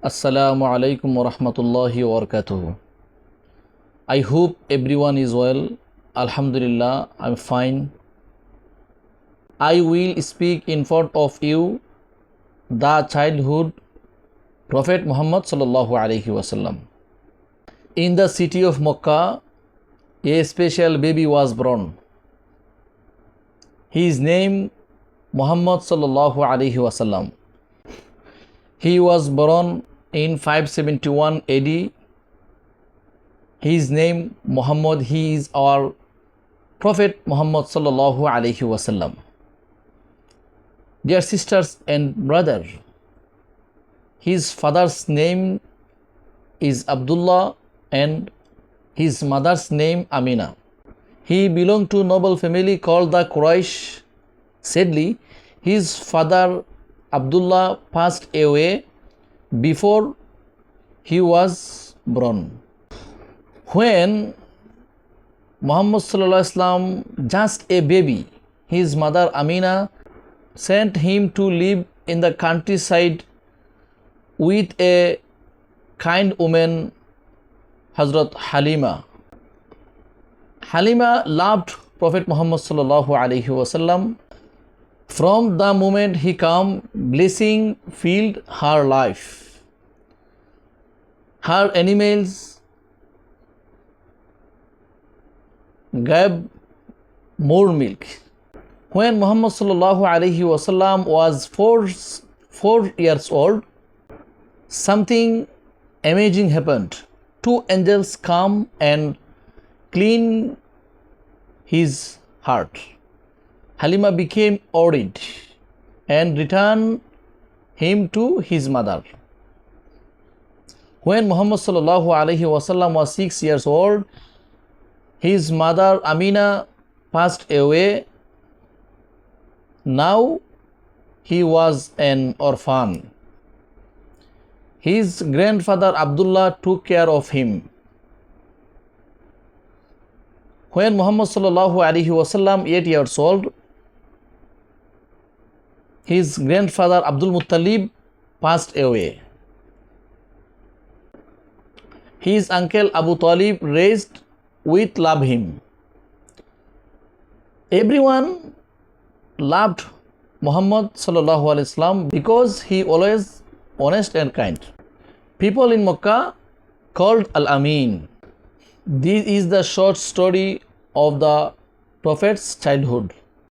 Assalamu alaikum wa rahmatullahi wa barakatuh. I hope everyone is well. Alhamdulillah, I'm fine. I will speak in front of you the childhood Prophet Muhammad sallallahu alaihi wasallam. In the city of Mecca, a special baby was born. His name Muhammad sallallahu alaihi wasallam. He was born in 571 AD. His name Muhammad. He is our Prophet Muhammad sallallahu alaihi wasallam. Dear sisters and brothers, his father's name is Abdullah and his mother's name Amina. He belonged to a noble family called the Quraysh. Sadly, his father Abdullah passed away before he was born. When Muhammad sallallahu alaihi wasallam just a baby, his mother Amina sent him to live in the countryside with a kind woman, Hazrat Halima. Halima loved Prophet Muhammad sallallahu alaihi wasallam. From the moment he came, blessing filled her life. Her animals gave more milk. When Muhammad sallallahu alaihi wasallam was four years old, something amazing happened. Two angels come and clean his heart. Halima became worried and returned him to his mother. When Muhammad sallallahu alaihi wasallam was 6 years old, his mother Amina passed away. Now he was an orphan. His grandfather Abdullah took care of him. When Muhammad sallallahu alaihi wasallam 8 years old, his grandfather Abdul Muttalib passed away. His uncle Abu Talib raised with love him. Everyone loved Muhammad sallallahu alaihi wasallam because he always honest and kind. People in Mecca called Al-Amin. This is the short story of the Prophet's childhood.